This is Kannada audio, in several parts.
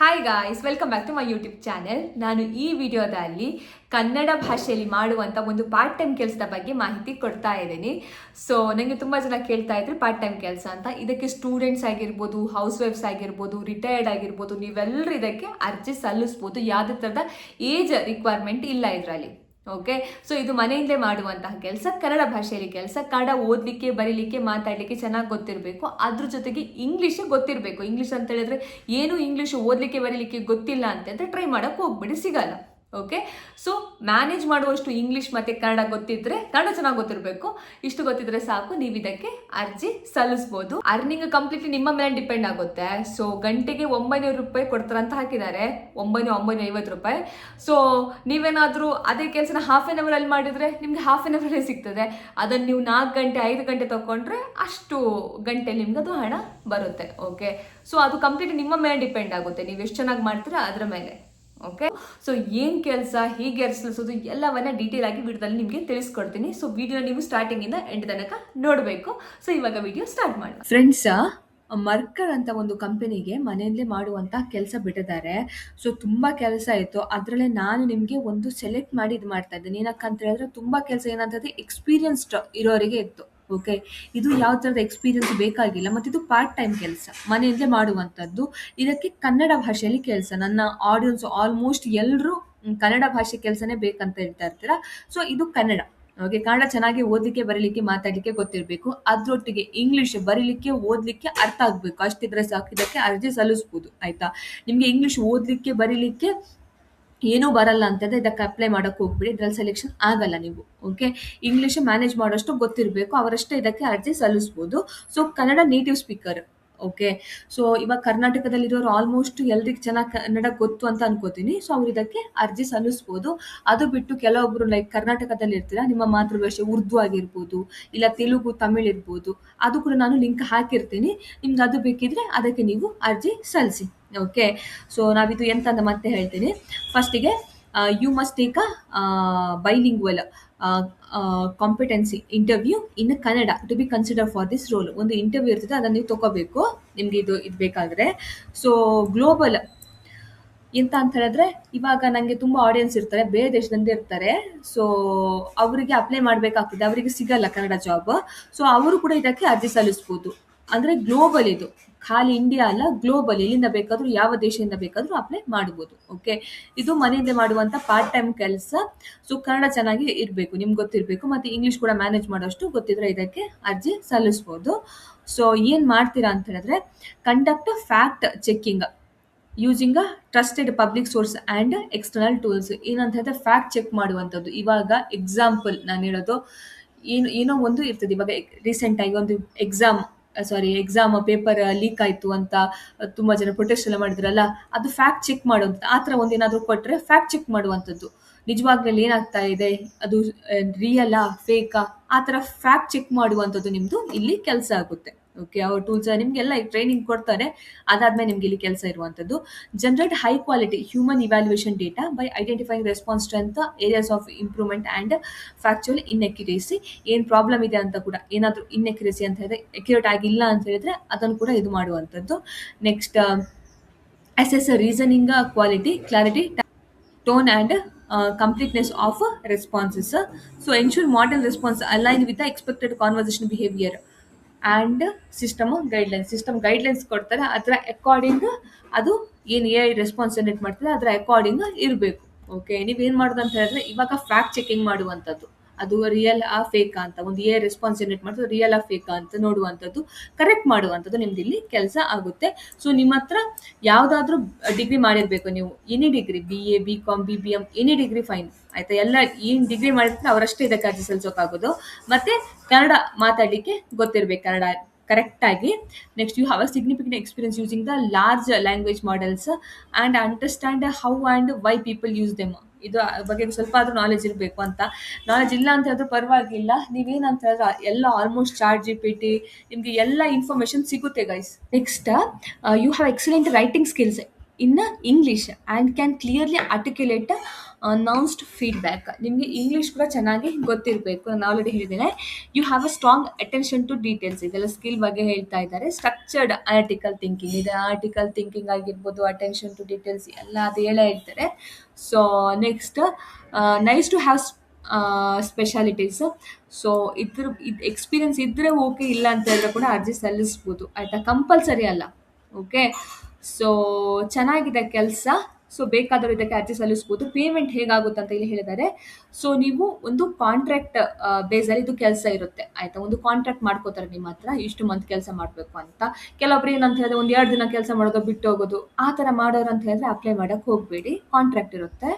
Hi guys, welcome back to my YouTube channel. ನಾನು ಈ ವಿಡಿಯೋದಲ್ಲಿ ಕನ್ನಡ ಭಾಷೆಯಲ್ಲಿ ಮಾಡುವಂಥ ಒಂದು ಪಾರ್ಟ್ ಟೈಮ್ ಕೆಲಸದ ಬಗ್ಗೆ ಮಾಹಿತಿ ಕೊಡ್ತಾ ಇದ್ದೀನಿ. ಸೊ ನನಗೆ ತುಂಬ ಜನ ಕೇಳ್ತಾ ಇದ್ರು ಪಾರ್ಟ್ ಟೈಮ್ ಕೆಲಸ ಅಂತ. ಇದಕ್ಕೆ ಸ್ಟೂಡೆಂಟ್ಸ್ ಆಗಿರ್ಬೋದು, ಹೌಸ್ ವೈಫ್ಸ್ ಆಗಿರ್ಬೋದು, ರಿಟೈರ್ಡ್ ಆಗಿರ್ಬೋದು, ನೀವೆಲ್ಲರೂ ಇದಕ್ಕೆ ಅರ್ಜಿ ಸಲ್ಲಿಸ್ಬೋದು. ಯಾವುದೇ ಥರದ ಏಜ್ ರಿಕ್ವೈರ್ಮೆಂಟ್ ಇಲ್ಲ ಇದರಲ್ಲಿ. ಓಕೆ, ಸೊ ಇದು ಮನೆಯಿಂದಲೇ ಮಾಡುವಂತಹ ಕೆಲಸ, ಕನ್ನಡ ಭಾಷೆಯಲ್ಲಿ ಕೆಲಸ. ಕನ್ನಡ ಓದಲಿಕ್ಕೆ, ಬರೀಲಿಕ್ಕೆ, ಮಾತಾಡಲಿಕ್ಕೆ ಚೆನ್ನಾಗಿ ಗೊತ್ತಿರಬೇಕು. ಅದ್ರ ಜೊತೆಗೆ ಇಂಗ್ಲೀಷ್ ಗೊತ್ತಿರಬೇಕು. ಇಂಗ್ಲೀಷ್ ಅಂತ ಹೇಳಿದ್ರೆ ಏನು ಇಂಗ್ಲೀಷ್ ಓದಲಿಕ್ಕೆ ಬರೀಲಿಕ್ಕೆ ಗೊತ್ತಿಲ್ಲ ಅಂತಂದರೆ ಟ್ರೈ ಮಾಡೋಕ್ಕೆ ಹೋಗ್ಬಿಡಿ, ಸಿಗಲ್ಲ. ಓಕೆ, ಸೊ ಮ್ಯಾನೇಜ್ ಮಾಡುವಷ್ಟು ಇಂಗ್ಲೀಷ್ ಮತ್ತು ಕನ್ನಡ ಗೊತ್ತಿದ್ರೆ, ಕನ್ನಡ ಚೆನ್ನಾಗಿ ಗೊತ್ತಿರಬೇಕು. ಇಷ್ಟು ಗೊತ್ತಿದ್ರೆ ಸಾಕು, ನೀವು ಇದಕ್ಕೆ ಅರ್ಜಿ ಸಲ್ಲಿಸ್ಬೋದು. ಅರ್ನಿಂಗ್ ಕಂಪ್ಲೀಟ್ಲಿ ನಿಮ್ಮ ಮೇಲೆ ಡಿಪೆಂಡ್ ಆಗುತ್ತೆ. ಸೊ ಗಂಟೆಗೆ 900 ರೂಪಾಯಿ ಕೊಡ್ತಾರಂತ ಹಾಕಿದ್ದಾರೆ, 950 ರೂಪಾಯಿ. ಸೊ ನೀವೇನಾದರೂ ಅದೇ ಕೆಲಸನ ಹಾಫ್ ಆನ್ ಅವರಲ್ಲಿ ಮಾಡಿದರೆ ನಿಮಗೆ ಹಾಫ್ ಆನ್ ಅವರಲ್ಲೇ ಸಿಗ್ತದೆ. ಅದನ್ನು ನೀವು 4 ಗಂಟೆ 5 ಗಂಟೆ ತಗೊಂಡ್ರೆ ಅಷ್ಟು ಗಂಟೆ ನಿಮ್ಗೆ ಅದು ಹಣ ಬರುತ್ತೆ. ಓಕೆ, ಸೊ ಅದು ಕಂಪ್ಲೀಟ್ ನಿಮ್ಮ ಮೇಲೆ ಡಿಪೆಂಡ್ ಆಗುತ್ತೆ, ನೀವು ಎಷ್ಟು ಚೆನ್ನಾಗಿ ಮಾಡ್ತೀರಾ ಅದರ ಮೇಲೆ. ಓಕೆ, ಸೊ ಏನು ಕೆಲಸ, ಹೇಗೆ ಸಲ್ಲಿಸೋದು ಎಲ್ಲವನ್ನ ಡೀಟೇಲ್ ಆಗಿ ವಿಡಿಯೋದಲ್ಲಿ ನಿಮಗೆ ತಿಳಿಸ್ಕೊಡ್ತೀನಿ. ಸೊ ವಿಡಿಯೋ ನೀವು ಸ್ಟಾರ್ಟಿಂಗಿಂದ ಎಂಡ್ ತನಕ ನೋಡಬೇಕು. ಸೊ ಇವಾಗ ವಿಡಿಯೋ ಸ್ಟಾರ್ಟ್ ಮಾಡೋಣ. ಫ್ರೆಂಡ್ಸ್, ಮರ್ಕರ್ ಅಂತ ಒಂದು ಕಂಪನಿಗೆ ಮನೆಯಲ್ಲೇ ಮಾಡುವಂಥ ಕೆಲಸ ಬಿಟ್ಟಿದ್ದಾರೆ. ಸೊ ತುಂಬ ಕೆಲಸ ಇತ್ತು, ಅದರಲ್ಲೇ ನಾನು ನಿಮಗೆ ಒಂದು ಸೆಲೆಕ್ಟ್ ಮಾಡಿ ಇದು ಮಾಡ್ತಾ ಇದ್ದೀನಿ. ಏನಕ್ಕಂತ ಹೇಳಿದ್ರೆ ತುಂಬ ಕೆಲಸ ಏನಂತಂದರೆ ಎಕ್ಸ್ಪೀರಿಯನ್ಸ್ಡ್ ಇರೋರಿಗೆ ಇತ್ತು. ಓಕೆ, ಇದು ಯಾವ ಥರದ ಎಕ್ಸ್ಪೀರಿಯನ್ಸ್ ಬೇಕಾಗಿಲ್ಲ, ಮತ್ತು ಇದು ಪಾರ್ಟ್ ಟೈಮ್ ಕೆಲಸ, ಮನೆಯಲ್ಲೇ ಮಾಡುವಂಥದ್ದು. ಇದಕ್ಕೆ ಕನ್ನಡ ಭಾಷೆಯಲ್ಲಿ ಕೆಲಸ. ನನ್ನ ಆಡಿಯನ್ಸ್ ಆಲ್ಮೋಸ್ಟ್ ಎಲ್ಲರೂ ಕನ್ನಡ ಭಾಷೆ ಕೆಲಸನೇ ಬೇಕಂತ ಹೇಳ್ತಾ ಇರ್ತೀರಾ. ಸೊ ಇದು ಕನ್ನಡ. ಓಕೆ, ಕನ್ನಡ ಚೆನ್ನಾಗಿ ಓದಲಿಕ್ಕೆ, ಬರೀಲಿಕ್ಕೆ, ಮಾತಾಡಲಿಕ್ಕೆ ಗೊತ್ತಿರಬೇಕು. ಅದರೊಟ್ಟಿಗೆ ಇಂಗ್ಲೀಷ್ ಬರೀಲಿಕ್ಕೆ, ಓದಲಿಕ್ಕೆ ಅರ್ಥ ಆಗಬೇಕು. ಅಷ್ಟಿದ್ರೆ ಸಾಕು, ಇದಕ್ಕೆ ಅರ್ಜಿ ಸಲ್ಲಿಸ್ಬೋದು. ಆಯಿತಾ, ನಿಮಗೆ ಇಂಗ್ಲೀಷ್ ಓದಲಿಕ್ಕೆ, ಬರೀಲಿಕ್ಕೆ ಏನೂ ಬರಲ್ಲ ಅಂತಂದರೆ ಇದಕ್ಕೆ ಅಪ್ಲೈ ಮಾಡೋಕ್ಕೆ ಹೋಗ್ಬಿಡಿ, ಇದ್ರಲ್ಲಿ ಸೆಲೆಕ್ಷನ್ ಆಗಲ್ಲ ನೀವು. ಓಕೆ, ಇಂಗ್ಲೀಷ್ ಮ್ಯಾನೇಜ್ ಮಾಡೋಷ್ಟು ಗೊತ್ತಿರಬೇಕು, ಅವರಷ್ಟೇ ಇದಕ್ಕೆ ಅರ್ಜಿ ಸಲ್ಲಿಸ್ಬೋದು. So Kannada native speaker. Okay, so ಇವಾಗ ಕರ್ನಾಟಕದಲ್ಲಿರೋರು ಆಲ್ಮೋಸ್ಟ್ ಎಲ್ರಿಗೆ ಚೆನ್ನಾಗಿ ಕನ್ನಡ ಗೊತ್ತು ಅಂತ ಅನ್ಕೋತೀನಿ. ಸೊ ಅವ್ರು ಇದಕ್ಕೆ ಅರ್ಜಿ ಸಲ್ಲಿಸ್ಬೋದು. ಅದು ಬಿಟ್ಟು ಕೆಲವೊಬ್ರು ಲೈಕ್ ಕರ್ನಾಟಕದಲ್ಲಿ ಇರ್ತೀರಾ, ನಿಮ್ಮ ಮಾತೃಭಾಷೆ ಉರ್ದು ಆಗಿರ್ಬೋದು, ಇಲ್ಲ ತೆಲುಗು, ತಮಿಳ್ ಇರ್ಬೋದು, ಅದು ಕೂಡ ನಾನು ಲಿಂಕ್ ಹಾಕಿರ್ತೀನಿ. ನಿಮ್ಗೆ ಅದು ಬೇಕಿದ್ರೆ ಅದಕ್ಕೆ ನೀವು ಅರ್ಜಿ ಸಲ್ಲಿಸಿ. ಓಕೆ, ಸೊ ನಾವಿದು ಎಂತ ಅಂತ ಮತ್ತೆ ಹೇಳ್ತೀನಿ. ಫಸ್ಟಿಗೆ you must take a bilingual competency interview in Kannada to be consider for this role. ಒಂದು ಇಂಟರ್ವ್ಯೂ ಇರ್ತದೆ, ಅದನ್ನು ನೀವು ತಗೋಬೇಕು ನಿಮಗೆ ಇದು ಬೇಕಾದರೆ. ಸೊ ಗ್ಲೋಬಲ್ ಎಂತ ಅಂತ ಹೇಳಿದ್ರೆ, ಇವಾಗ ನನಗೆ ತುಂಬ ಆಡಿಯನ್ಸ್ ಇರ್ತಾರೆ, ಬೇರೆ ದೇಶದಿಂದ ಇರ್ತಾರೆ. ಸೊ ಅವರಿಗೆ ಅಪ್ಲೈ ಮಾಡಬೇಕಾಗ್ತದೆ, ಅವರಿಗೆ ಸಿಗಲ್ಲ ಕನ್ನಡ ಜಾಬ್. ಸೊ ಅವರು ಕೂಡ ಇದಕ್ಕೆ ಅರ್ಜಿ ಸಲ್ಲಿಸ್ಬೋದು. ಅಂದರೆ ಗ್ಲೋಬಲ್, ಇದು ಖಾಲಿ ಇಂಡಿಯಾ ಅಲ್ಲ, ಗ್ಲೋಬಲ್, ಎಲ್ಲಿಂದ ಬೇಕಾದರೂ, ಯಾವ ದೇಶದಿಂದ ಬೇಕಾದರೂ ಅಪ್ಲೈ ಮಾಡ್ಬೋದು. ಓಕೆ, ಇದು ಮನೆಯಿಂದ ಮಾಡುವಂಥ ಪಾರ್ಟ್ ಟೈಮ್ ಕೆಲಸ. ಸೊ ಕನ್ನಡ ಚೆನ್ನಾಗಿ ಇರಬೇಕು, ನಿಮ್ಗೆ ಗೊತ್ತಿರಬೇಕು, ಮತ್ತು ಇಂಗ್ಲೀಷ್ ಕೂಡ ಮ್ಯಾನೇಜ್ ಮಾಡೋಷ್ಟು ಗೊತ್ತಿದ್ರೆ ಇದಕ್ಕೆ ಅರ್ಜಿ ಸಲ್ಲಿಸ್ಬೋದು. ಸೊ ಏನು ಮಾಡ್ತೀರಾ ಅಂತ ಹೇಳಿದ್ರೆ, conduct fact checking using a trusted public source and external tools. ಏನಂತ ಹೇಳಿದ್ರೆ ಫ್ಯಾಕ್ಟ್ ಚೆಕ್ ಮಾಡುವಂಥದ್ದು. ಇವಾಗ ಎಕ್ಸಾಂಪಲ್ ನಾನು ಹೇಳೋದು, ಏನೋ ಒಂದು ಇರ್ತದೆ. ಇವಾಗ ರೀಸೆಂಟಾಗಿ ಒಂದು ಎಕ್ಸಾಮ್ ಪೇಪರ್ ಲೀಕ್ ಆಯಿತು ಅಂತ ತುಂಬ ಜನ ಪ್ರೊಟೆಸ್ಟ್ ಎಲ್ಲ ಮಾಡಿದ್ರಲ್ಲ, ಅದು ಫ್ಯಾಕ್ಟ್ ಚೆಕ್ ಮಾಡುವಂಥದ್ದು. ಆ ಥರ ಒಂದು ಏನಾದರೂ ಕೊಟ್ಟರೆ ಫ್ಯಾಕ್ಟ್ ಚೆಕ್ ಮಾಡುವಂಥದ್ದು, ನಿಜವಾಗ್ಲೂ ಏನಾಗ್ತಾ ಇದೆ, ಅದು ರಿಯಲಾ ಫೇಕಾ, ಆ ಥರ ಫ್ಯಾಕ್ಟ್ ಚೆಕ್ ಮಾಡುವಂಥದ್ದು ನಿಮ್ಮದು ಇಲ್ಲಿ ಕೆಲಸ ಆಗುತ್ತೆ. ಓಕೆ, ಅವ್ರ ಟೂಲ್ಸ್ ನಿಮಗೆಲ್ಲ ಟ್ರೈನಿಂಗ್ ಕೊಡ್ತಾರೆ. ಅದಾದ್ಮೇಲೆ ನಿಮ್ಗೆ ಇಲ್ಲಿ ಕೆಲಸ ಇರುವಂಥದ್ದು. Generate high quality human evaluation data by identifying response strength, areas of improvement and factual inaccuracy. ಏನು ಪ್ರಾಬ್ಲಮ್ ಇದೆ ಅಂತ ಕೂಡ, ಏನಾದರೂ ಇನ್ಎಕ್ಯುರೇಸಿ ಅಂತ ಹೇಳಿದ್ರೆ, ಅಕ್ಯುರೇಟ್ ಆಗಿಲ್ಲ ಅಂತ ಹೇಳಿದ್ರೆ ಅದನ್ನು ಕೂಡ ಇದು ಮಾಡುವಂಥದ್ದು. Next, assess reasoning quality, clarity, tone and completeness of responses. So ensure model response align with the expected conversation behavior and system guidelines ಕೊಡ್ತಾರೆ. ಅದರ ಅಕಾರ್ಡಿಂಗ್ ಅದು ಏನು ರೆಸ್ಪಾನ್ಸ್ ಜನರೇಟ್ ಮಾಡ್ತಾರೆ ಅದರ ಅಕಾರ್ಡಿಂಗ್ ಇರಬೇಕು. ಓಕೆ, ನೀವೇನು ಮಾಡೋದು ಅಂತ ಹೇಳಿದ್ರೆ, ಇವಾಗ ಫ್ಯಾಕ್ಟ್ ಚೆಕಿಂಗ್ ಮಾಡುವಂಥದ್ದು, ಅದು ರಿಯಲ್ ಆ ಫೇಕ್ ಅಂತ, ಒಂದು ರೆಸ್ಪಾನ್ಸ್ ಜನರೇಟ್ ಮಾಡ್ತಾರೆ, ರಿಯಲ್ ಆ ಫೇಕ್ ಅಂತ ನೋಡುವಂಥದ್ದು, ಕರೆಕ್ಟ್ ಮಾಡುವಂಥದ್ದು ನಿಮ್ದು ಇಲ್ಲಿ ಕೆಲಸ ಆಗುತ್ತೆ. ಸೊ ನಿಮ್ಮ ಹತ್ರ ಯಾವುದಾದ್ರೂ ಡಿಗ್ರಿ ಮಾಡಿರಬೇಕು ನೀವು, any degree, BA, BCom, BBM, any degree fine. ಆಯಿತಾ, ಎಲ್ಲ ಏನು ಡಿಗ್ರಿ ಮಾಡಿರ್ತಾರೆ ಅವರಷ್ಟೇ ಇದಕ್ಕೆ ಅರ್ಜಿ ಸಲ್ಲಿಸೋಕ್ಕಾಗೋದು. ಮತ್ತು ಕನ್ನಡ ಮಾತಾಡಲಿಕ್ಕೆ ಗೊತ್ತಿರಬೇಕು, ಕನ್ನಡ ಕರೆಕ್ಟಾಗಿ. Next, you have a significant experience using the large language models and understand how and why people use them. ಇದು ಬಗ್ಗೆ ಸ್ವಲ್ಪ ಆದರೂ ನಾಲೆಜ್ ಇರಬೇಕು ಅಂತ. ನಾಲೆಜ್ ಇಲ್ಲ ಅಂತ ಹೇಳಿದ್ರೆ ಪರವಾಗಿಲ್ಲ, ನೀವೇನಂತ ಹೇಳಿದ್ರೆ ಎಲ್ಲ ಆಲ್ಮೋಸ್ಟ್ ChatGPT ನಿಮಗೆ ಎಲ್ಲ ಇನ್ಫಾರ್ಮೇಷನ್ ಸಿಗುತ್ತೆ guys. Next, you have excellent writing skills in English and can clearly articulate announced feedback. ನಿಮಗೆ ಇಂಗ್ಲೀಷ್ ಕೂಡ ಚೆನ್ನಾಗಿ ಗೊತ್ತಿರಬೇಕು. ನಾನು ಆಲ್ರೆಡಿ ಹೇಳಿದ್ದೇನೆ. You have a strong attention to details. ಇದೆಲ್ಲ ಸ್ಕಿಲ್ ಬಗ್ಗೆ ಹೇಳ್ತಾ ಇದ್ದಾರೆ. ಸ್ಟ್ರಕ್ಚರ್ಡ್ ಅನಾಲಿಟಿಕಲ್ ಥಿಂಕಿಂಗ್ ಇದೆ. ಆರ್ಟಿಕಲ್ ಥಿಂಕಿಂಗ್ ಆಗಿರ್ಬೋದು, ಅಟೆನ್ಷನ್ ಟು ಡೀಟೇಲ್ಸ್ ಎಲ್ಲ ಅದು ಹೇಳೇ ಹೇಳ್ತಾರೆ. So next, nice to have specialities. So ಇದು ಎಕ್ಸ್ಪೀರಿಯನ್ಸ್ ಇದ್ರೆ ಓಕೆ, ಇಲ್ಲ ಅಂತ ಹೇಳಿದ್ರೆ ಕೂಡ ಅರ್ಜಿ ಸಲ್ಲಿಸ್ಬೋದು. ಆಯ್ತಾ, ಕಂಪಲ್ಸರಿ ಅಲ್ಲ. ಓಕೆ, ಸೊ ಚೆನ್ನಾಗಿದೆ ಕೆಲಸ. ಸೊ ಬೇಕಾದರೂ ಇದಕ್ಕೆ ಅರ್ಜಿ ಸಲ್ಲಿಸ್ಬೋದು. ಪೇಮೆಂಟ್ ಹೇಗಾಗುತ್ತೆ ಅಂತ ಇಲ್ಲಿ ಹೇಳಿದ್ದಾರೆ. ಸೊ ನೀವು ಒಂದು ಕಾಂಟ್ರಾಕ್ಟ್ ಬೇಸಲ್ಲಿ ಇದು ಕೆಲಸ ಇರುತ್ತೆ. ಆಯ್ತಾ, ಒಂದು ಕಾಂಟ್ರಾಕ್ಟ್ ಮಾಡ್ಕೋತಾರೆ ನಿಮ್ಮ ಹತ್ರ, ಇಷ್ಟು ಮಂತ್ ಕೆಲಸ ಮಾಡಬೇಕು ಅಂತ. ಕೆಲವೊಬ್ರು ಏನಂತ ಹೇಳಿದ್ರೆ ಒಂದು 2 ದಿನ ಕೆಲಸ ಮಾಡೋದು, ಬಿಟ್ಟು ಹೋಗೋದು, ಆ ಥರ ಮಾಡೋರು ಅಂತ ಹೇಳಿದ್ರೆ ಅಪ್ಲೈ ಮಾಡಕ್ಕೆ ಹೋಗಬೇಡಿ. ಕಾಂಟ್ರಾಕ್ಟ್ ಇರುತ್ತೆ.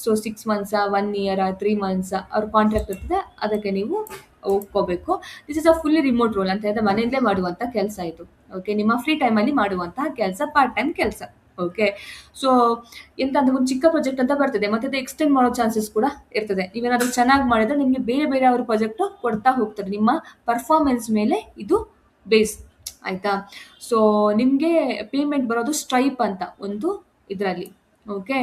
ಸೊ 6 ಮಂತ್ಸ, 1 ಇಯರ್, 3 ಮಂತ್ಸ್ ಅವ್ರ ಕಾಂಟ್ರಾಕ್ಟ್ ಇರ್ತದೆ. ಅದಕ್ಕೆ ನೀವು ಒಪ್ಕೋಬೇಕು. This is a fully remote role ಅಂತ ಹೇಳಿದ್ರೆ ಮನೆಯಲ್ಲೇ ಮಾಡುವಂಥ ಕೆಲಸ ಇದು. ಓಕೆ, ನಿಮ್ಮ ಫ್ರೀ ಟೈಮಲ್ಲಿ ಮಾಡುವಂತಹ ಕೆಲಸ, ಪಾರ್ಟ್ ಟೈಮ್ ಕೆಲಸ. ಓಕೆ, ಸೊ ಎಂತ ಅಂದ್ರೆ ಒಂದು ಚಿಕ್ಕ ಪ್ರಾಜೆಕ್ಟ್ ಅಂತ ಬರ್ತದೆ, ಮತ್ತೆ ಅದು ಎಕ್ಸ್ಟೆಂಡ್ ಮಾಡೋ ಚಾನ್ಸಸ್ ಕೂಡ ಇರ್ತದೆ. ನೀವೇನಾದ್ರೂ ಚೆನ್ನಾಗಿ ಮಾಡಿದ್ರೆ ನಿಮಗೆ ಬೇರೆ ಬೇರೆ ಅವ್ರ ಪ್ರಾಜೆಕ್ಟ್ ಕೊಡ್ತಾ ಹೋಗ್ತಾರೆ. ನಿಮ್ಮ ಪರ್ಫಾರ್ಮೆನ್ಸ್ ಮೇಲೆ ಇದು ಬೇಸ್. ಆಯ್ತಾ, ಸೊ ನಿಮಗೆ ಪೇಮೆಂಟ್ ಬರೋದು ಸ್ಟ್ರೈಪ್ ಅಂತ ಒಂದು ಇದರಲ್ಲಿ. ಓಕೆ,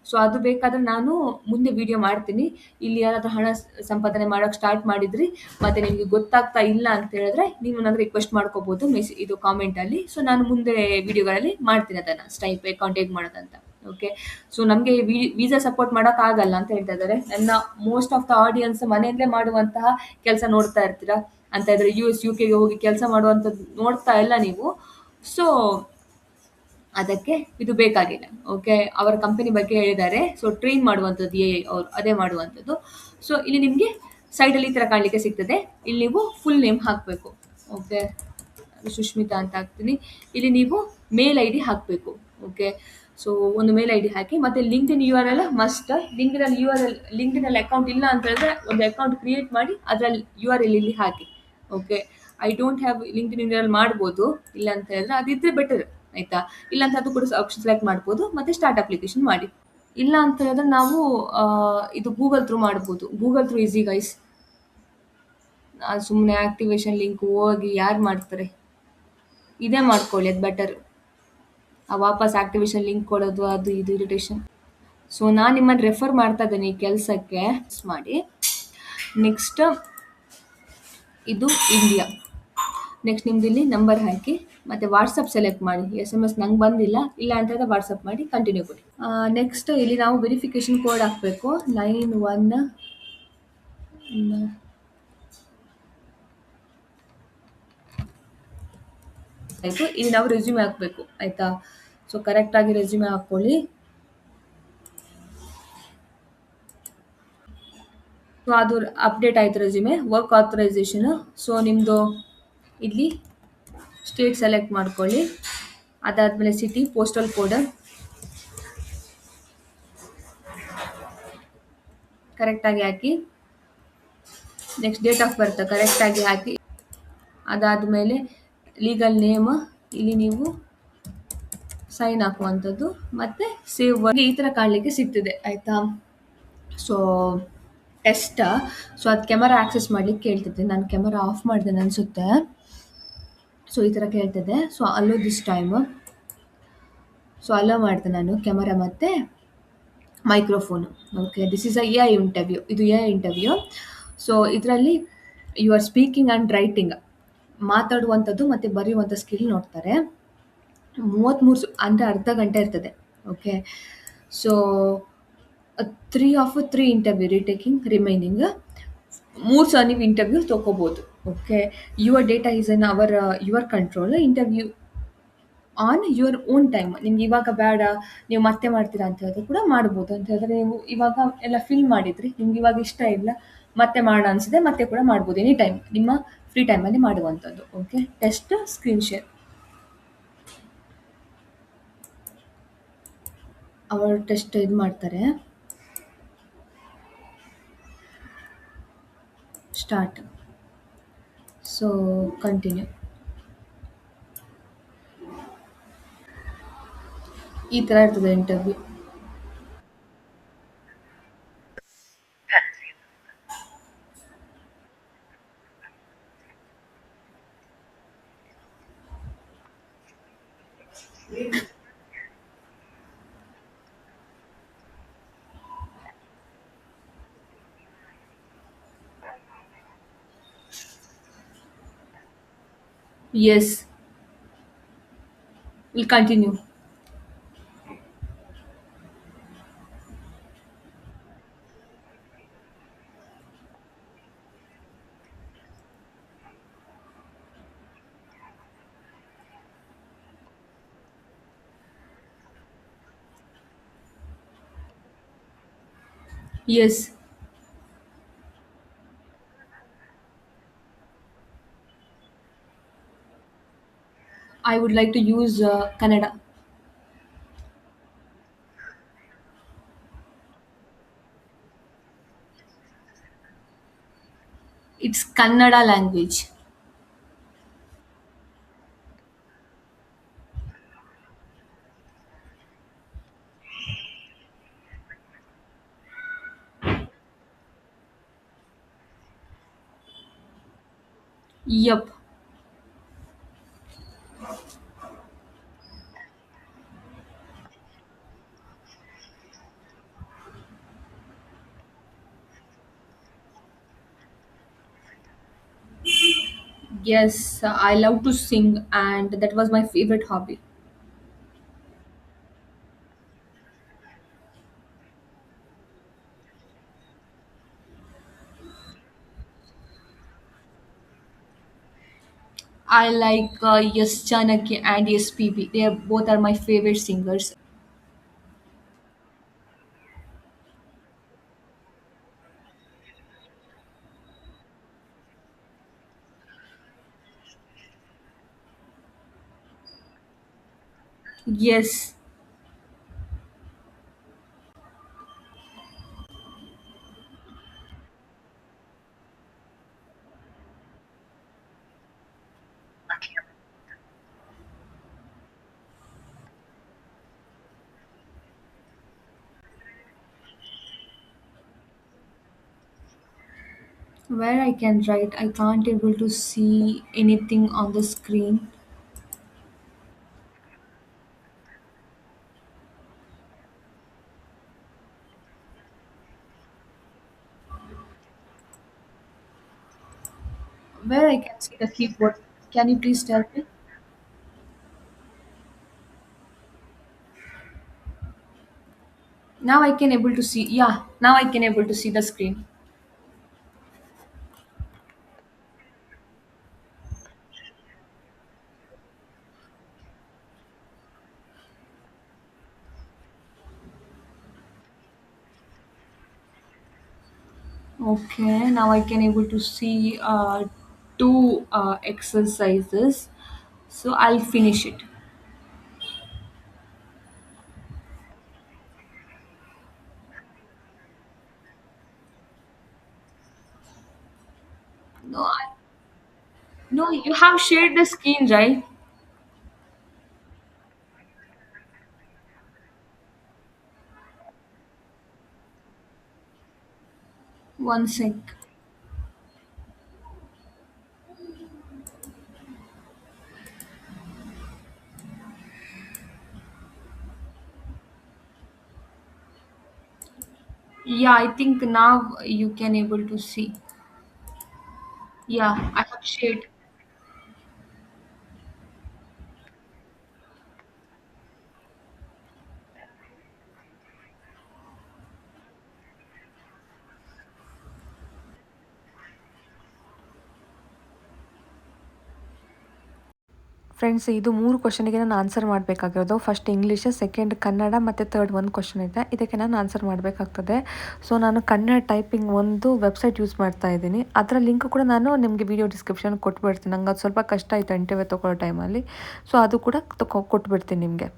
ಸೊ ಅದು ಬೇಕಾದ್ರೆ ನಾನು ಮುಂದೆ ವಿಡಿಯೋ ಮಾಡ್ತೀನಿ. ಇಲ್ಲಿ ಯಾರಾದ್ರೂ ಹಣ ಸಂಪಾದನೆ ಮಾಡೋಕೆ ಸ್ಟಾರ್ಟ್ ಮಾಡಿದ್ರಿ ಮತ್ತೆ ನಿಮಗೆ ಗೊತ್ತಾಗ್ತಾ ಇಲ್ಲ ಅಂತ ಹೇಳಿದ್ರೆ ನೀವು ನನ್ನ ರಿಕ್ವೆಸ್ಟ್ ಮಾಡ್ಕೋಬಹುದು ಇದು ಕಾಮೆಂಟಲ್ಲಿ. ಸೊ ನಾನು ಮುಂದೆ ವಿಡಿಯೋಗಳಲ್ಲಿ ಮಾಡ್ತೀನಿ ಅದನ್ನು, ಸ್ಟೈಪ್ ಅಕೌಂಟ್ ಹೇಗೆ ಮಾಡೋದಂತ. ಓಕೆ, ಸೊ ನಮಗೆ ವೀಸಾ ಸಪೋರ್ಟ್ ಮಾಡೋಕ್ಕಾಗಲ್ಲ ಅಂತ ಹೇಳ್ತಾ ಇದ್ದಾರೆ. ನನ್ನ ಮೋಸ್ಟ್ ಆಫ್ ದ ಆಡಿಯನ್ಸ್ ಮನೆಯಲ್ಲೇ ಮಾಡುವಂತಹ ಕೆಲಸ ನೋಡ್ತಾ ಇರ್ತೀರಾ ಅಂತ ಇದ್ರೆ, US UK ಗೆ ಹೋಗಿ ಕೆಲಸ ಮಾಡುವಂಥದ್ದು ನೋಡ್ತಾ ಇಲ್ಲ ನೀವು. ಸೊ ಅದಕ್ಕೆ ಇದು ಬೇಕಾಗಿಲ್ಲ. ಓಕೆ, ಅವರ ಕಂಪನಿ ಬಗ್ಗೆ ಹೇಳಿದ್ದಾರೆ. ಸೊ ಟ್ರೈನ್ ಮಾಡುವಂಥದ್ದು ಅವ್ರು ಅದೇ ಮಾಡುವಂಥದ್ದು. ಸೊ ಇಲ್ಲಿ ನಿಮಗೆ ಸೈಡಲ್ಲಿ ಈ ಥರ ಕಾಣಲಿಕ್ಕೆ ಸಿಗ್ತದೆ. ಇಲ್ಲಿ ನೀವು ಫುಲ್ ನೇಮ್ ಹಾಕಬೇಕು. ಓಕೆ, ಸುಷ್ಮಿತಾ ಅಂತ ಹಾಕ್ತೀನಿ. ಇಲ್ಲಿ ನೀವು ಮೇಲ್ ID ಹಾಕಬೇಕು. ಓಕೆ, ಸೊ ಒಂದು ಮೇಲ್ ID ಹಾಕಿ, ಮತ್ತೆ LinkedIn URL must. LinkedIn account ಇಲ್ಲ ಅಂತ ಹೇಳಿದ್ರೆ ಒಂದು ಅಕೌಂಟ್ ಕ್ರಿಯೇಟ್ ಮಾಡಿ ಅದರಲ್ಲಿ URL ಇಲ್ಲಿ ಹಾಕಿ. Okay, I don't have LinkedIn URL ಮಾಡ್ಬೋದು, ಇಲ್ಲ ಅಂತ ಹೇಳಿದ್ರೆ ಅದಿದ್ರೆ ಬೆಟರ್. ಆಯ್ತಾ, ಇಲ್ಲ ಅಂತ ಅದು ಕೂಡ ಆಪ್ಷನ್ ಸೆಲೆಕ್ಟ್ ಮಾಡ್ಬೋದು, ಮತ್ತೆ ಸ್ಟಾರ್ಟ್ ಅಪ್ಲಿಕೇಶನ್ ಮಾಡಿ. ಇಲ್ಲ ಅಂತ ಹೇಳಿದ್ರೆ ನಾವು ಇದು ಗೂಗಲ್ ಥ್ರೂ ಮಾಡ್ಬೋದು. Google through easy guys. ಸುಮ್ಮನೆ ಆಕ್ಟಿವೇಶನ್ ಲಿಂಕ್ ಹೋಗಿ ಯಾರು ಮಾಡ್ತಾರೆ, ಇದೇ ಮಾಡ್ಕೊಳ್ಳಿ, ಅದು ಬೆಟರ್. ವಾಪಸ್ ಆಕ್ಟಿವೇಶನ್ ಲಿಂಕ್ ಕೊಡೋದು, ಅದು ಇದು ಇರಿಟೇಷನ್. ಸೊ ನಾನು ನಿಮ್ಮನ್ನು ರೆಫರ್ ಮಾಡ್ತಾ ಇದ್ದೇನೆ ಈ ಕೆಲಸಕ್ಕೆ ಮಾಡಿ. ನೆಕ್ಸ್ಟ್ ಇದು ಇಂಡಿಯಾ. ನೆಕ್ಸ್ಟ್ ನಿಮ್ದು ಇಲ್ಲಿ ನಂಬರ್ ಹಾಕಿ, ಮತ್ತೆ ವಾಟ್ಸಪ್ ಸೆಲೆಕ್ಟ್ ಮಾಡಿ. SMS ನಂಗೆ ಬಂದಿಲ್ಲ, ಇಲ್ಲ ಅಂತ ಹೇಳಿದ್ರೆ ವಾಟ್ಸಪ್ ಮಾಡಿ ಕಂಟಿನ್ಯೂ ಕೊಡಿ. ನೆಕ್ಸ್ಟ್ ಇಲ್ಲಿ ನಾವು ವೆರಿಫಿಕೇಶನ್ ಕೋಡ್ ಹಾಕಬೇಕು. 91 ಆಯಿತು. ಇಲ್ಲಿ ನಾವು ರೆಸ್ಯೂಮೆ ಹಾಕಬೇಕು. ಆಯಿತಾ, ಸೊ ಕರೆಕ್ಟಾಗಿ ರೆಸ್ಯೂಮೆ ಹಾಕ್ಕೊಳ್ಳಿ. ಸೊ ಅದು ಅಪ್ಡೇಟ್ ಆಯಿತು ರೆಸ್ಯೂಮೆ. Work authorisation. ಸೊ ನಿಮ್ಮದು ಇಲ್ಲಿ ಸ್ಟೇಟ್ ಸೆಲೆಕ್ಟ್ ಮಾಡ್ಕೊಳ್ಳಿ. ಅದಾದಮೇಲೆ ಸಿಟಿ, ಪೋಸ್ಟಲ್ ಕೋಡ್ ಕರೆಕ್ಟಾಗಿ ಹಾಕಿ. ನೆಕ್ಸ್ಟ್ ಡೇಟ್ ಆಫ್ ಬರ್ತ್ ಕರೆಕ್ಟಾಗಿ ಹಾಕಿ. ಅದಾದಮೇಲೆ ಲೀಗಲ್ ನೇಮ್ ಇಲ್ಲಿ ನೀವು ಸೈನ್ ಹಾಕುವಂಥದ್ದು, ಮತ್ತು ಸೇವ್ ಈ ಥರ ಕಾಣಲಿಕ್ಕೆ ಸಿಗ್ತದೆ. ಆಯಿತಾ, ಸೊ ಟೆಸ್ಟ್. ಸೊ ಅದು ಕ್ಯಾಮರಾ ಆಕ್ಸೆಸ್ ಮಾಡಲಿಕ್ಕೆ ಕೇಳ್ತಿದ್ದೆ. ನಾನು ಕ್ಯಾಮರಾ ಆಫ್ ಮಾಡಿದೆ ಅನಿಸುತ್ತೆ. ಸೊ ಈ ಥರ ಕೇಳ್ತಿದ್ದೆ. So allow this time. So allow ಮಾಡಿದೆ ನಾನು ಕ್ಯಾಮರಾ ಮತ್ತು microphone. Okay, this is AI interview. ಇದು AI ಇಂಟರ್ವ್ಯೂ. ಸೊ ಇದರಲ್ಲಿ you are speaking and writing, ಮಾತಾಡುವಂಥದ್ದು ಮತ್ತು ಬರೆಯುವಂಥ ಸ್ಕಿಲ್ ನೋಡ್ತಾರೆ. 33 ಅಂದರೆ ಅರ್ಧ ಗಂಟೆ ಇರ್ತದೆ. Okay, so 3 interview retaking remaining 3 ಸಹ ನೀವು ಇಂಟರ್ವ್ಯೂ ತೊಗೋಬೋದು. Okay, your data is in your control. Interview on your own time. ನಿಮ್ಗೆ ಇವಾಗ ಬೇಡ, ನೀವು ಮತ್ತೆ ಮಾಡ್ತೀರಾ ಅಂತ ಹೇಳಿದ್ರೆ ಕೂಡ ಮಾಡ್ಬೋದು. ಅಂತ ಹೇಳಿದ್ರೆ ನೀವು ಇವಾಗ ಎಲ್ಲ ಫಿಲ್ ಮಾಡಿದ್ರಿ, ನಿಮ್ಗೆ ಇವಾಗ ಇಷ್ಟ ಇಲ್ಲ, ಮತ್ತೆ ಮಾಡೋಣ ಅನಿಸಿದೆ, ಮತ್ತೆ ಕೂಡ ಮಾಡ್ಬೋದು. ಎನಿ ಟೈಮ್ ನಿಮ್ಮ ಫ್ರೀ ಟೈಮಲ್ಲಿ ಮಾಡುವಂಥದ್ದು. Okay, test screen share. ಅವರು ಟೆಸ್ಟ್ ಇದು ಮಾಡ್ತಾರೆ. ಸ್ಟಾರ್ಟ್. So continue. ಈ ಥರ ಇರ್ತದೆ interview. Yes, we'll continue. Yes, I would like to use Kannada. It's Kannada language. Yup. Yes, I love to sing, and that was my favorite hobby. I like Yes Chanakya and Yes PB. They are, both are my favorite singers. Yes, where I can write, I can't able to see anything on the screen. Where I can see the keyboard. Can you please tell me? Now I can able to see. Yeah, now I can able to see the screen. Okay, now I can able to see two exercises. So I'll finish it. No, no, you have shared the screen, right? One sec. Yeah, I think now you can able to see. Yeah, I have shared. Friends, ಇದು 3 ಕ್ವೆಶ್ಚನ್‌ಗೆ ನಾನು ಆನ್ಸರ್ ಮಾಡಬೇಕಾಗಿರೋದು. ಫಸ್ಟ್ ಇಂಗ್ಲೀಷ್, ಸೆಕೆಂಡ್ ಕನ್ನಡ ಮತ್ತು ಥರ್ಡ್ ಒಂದು ಕ್ವೆಶ್ಚನ್ ಇದೆ. ಇದಕ್ಕೆ ನಾನು ಆನ್ಸರ್ ಮಾಡಬೇಕಾಗ್ತದೆ. ಸೊ ನಾನು ಕನ್ನಡ ಟೈಪಿಂಗ್ ಒಂದು ವೆಬ್ಸೈಟ್ ಯೂಸ್ ಮಾಡ್ತಾ ಇದ್ದೀನಿ. ಅದರ ಲಿಂಕ್ ಕೂಡ ನಾನು ನಿಮಗೆ ವಿಡಿಯೋ ಡಿಸ್ಕ್ರಿಪ್ಷನ್ ಕೊಟ್ಬಿಡ್ತೀನಿ. ನಂಗೆ ಅದು ಸ್ವಲ್ಪ ಕಷ್ಟ ಆಯಿತು ಇಂಟರ್ವ್ಯೂ ತೊಗೊಳ್ಳೋ ಟೈಮಲ್ಲಿ. ಸೊ ಅದು ಕೂಡ ಕೊಟ್ಬಿಡ್ತೀನಿ ನಿಮಗೆ.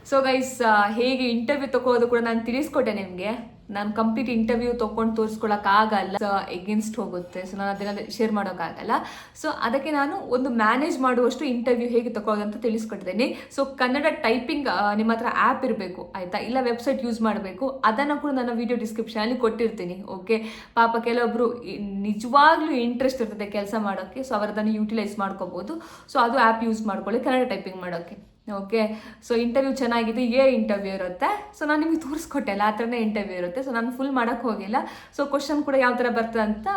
ಸೊ ಗೈಸ್, ಹೇಗೆ ಇಂಟರ್ವ್ಯೂ ತಗೊಳ್ಳೋದು ಕೂಡ ನಾನು ತಿಳಿಸ್ಕೊಟ್ಟೆ ನಿಮಗೆ. ನಾನು ಕಂಪ್ಲೀಟ್ ಇಂಟರ್ವ್ಯೂ ತೊಗೊಂಡು ತೋರಿಸ್ಕೊಳಕ್ಕಾಗಲ್ಲ, ಎಗೇನ್ಸ್ಟ್ ಹೋಗುತ್ತೆ. ಸೊ ನಾನು ಅದನ್ನೆಲ್ಲ ಶೇರ್ ಮಾಡೋಕ್ಕಾಗಲ್ಲ. ಸೊ ಅದಕ್ಕೆ ನಾನು ಒಂದು ಮ್ಯಾನೇಜ್ ಮಾಡುವಷ್ಟು ಇಂಟರ್ವ್ಯೂ ಹೇಗೆ ತಗೊಳ್ಳೋದು ಅಂತ ತಿಳಿಸ್ಕೊಟ್ಟಿದ್ದೀನಿ. ಸೊ ಕನ್ನಡ ಟೈಪಿಂಗ್ ನಿಮ್ಮ ಹತ್ರ ಆ್ಯಪ್ ಇರಬೇಕು, ಆಯಿತಾ? ಇಲ್ಲ ವೆಬ್ಸೈಟ್ ಯೂಸ್ ಮಾಡಬೇಕು. ಅದನ್ನು ಕೂಡ ನಾನು ವಿಡಿಯೋ ಡಿಸ್ಕ್ರಿಪ್ಷನಲ್ಲಿ ಕೊಟ್ಟಿರ್ತೀನಿ. ಓಕೆ, ಪಾಪ ಕೆಲವೊಬ್ಬರು ನಿಜವಾಗ್ಲೂ ಇಂಟ್ರೆಸ್ಟ್ ಇರ್ತದೆ ಕೆಲಸ ಮಾಡೋಕ್ಕೆ. ಸೊ ಅವರದನ್ನು ಯೂಟಿಲೈಸ್ ಮಾಡ್ಕೋಬೋದು. ಸೊ ಅದು ಆ್ಯಪ್ ಯೂಸ್ ಮಾಡ್ಕೊಳ್ಳಿ ಕನ್ನಡ ಟೈಪಿಂಗ್ ಮಾಡೋಕ್ಕೆ. ಓಕೆ, ಸೊ ಇಂಟರ್ವ್ಯೂ ಚೆನ್ನಾಗಿದೆ, ಇಂಟರ್ವ್ಯೂ ಇರುತ್ತೆ. ಸೊ ನಾನು ನಿಮಗೆ ತೋರಿಸ್ಕೊಟ್ಟೆ ಅಲ್ಲ, ಆ ಥರನೇ ಇಂಟರ್ವ್ಯೂ ಇರುತ್ತೆ. ಸೊ ನಾನು ಫುಲ್ ಮಾಡೋಕ್ಕೆ ಹೋಗಿಲ್ಲ. ಸೊ ಕ್ವಶನ್ ಕೂಡ ಯಾವ ಥರ ಬರ್ತದೆ ಅಂತ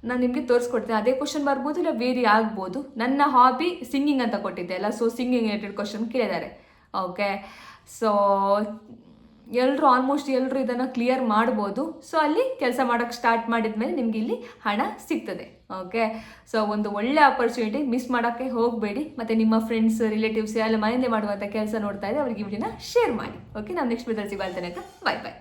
ನಾನು ನಿಮಗೆ ತೋರಿಸ್ಕೊಡ್ತೇನೆ. ಅದೇ ಕ್ವಶನ್ ಬರ್ಬೋದು, ಇಲ್ಲ ವೇರಿ ಆಗ್ಬೋದು. ನನ್ನ ಹಾಬಿ ಸಿಂಗಿಂಗ್ ಅಂತ ಕೊಟ್ಟಿದ್ದೆ ಅಲ್ಲ, ಸೊ ಸಿಂಗಿಂಗ್ ರಿಲೇಟೆಡ್ ಕ್ವಶನ್ ಕೇಳಿದ್ದಾರೆ. ಓಕೆ, ಸೊ ಆಲ್ಮೋಸ್ಟ್ ಎಲ್ಲರೂ ಇದನ್ನು ಕ್ಲಿಯರ್ ಮಾಡ್ಬೋದು. ಸೊ ಅಲ್ಲಿ ಕೆಲಸ ಮಾಡೋಕ್ಕೆ ಸ್ಟಾರ್ಟ್ ಮಾಡಿದ್ಮೇಲೆ ನಿಮ್ಗೆ ಇಲ್ಲಿ ಹಣ ಸಿಗ್ತದೆ. ಓಕೆ, ಸೊ ಒಂದು ಒಳ್ಳೆ ಆಪರ್ಚುನಿಟಿ, ಮಿಸ್ ಮಾಡೋಕ್ಕೆ ಹೋಗಬೇಡಿ. ಮತ್ತು ನಿಮ್ಮ ಫ್ರೆಂಡ್ಸ್, ರಿಲೇಟಿವ್ಸ್ ಎಲ್ಲ ಮನೆಯಲ್ಲೇ ಮಾಡುವಂಥ ಕೆಲಸ ನೋಡ್ತಾ ಇದ್ದೆ, ಅವ್ರಿಗೆ ವಿಡಿಯೋನ ಶೇರ್ ಮಾಡಿ. ಓಕೆ, ನಾವು ನೆಕ್ಸ್ಟ್ ವಿಡಿಯೋದಲ್ಲಿ ಸಿಗೋಣ. ತನಕ ಬಾಯ್ ಬಾಯ್.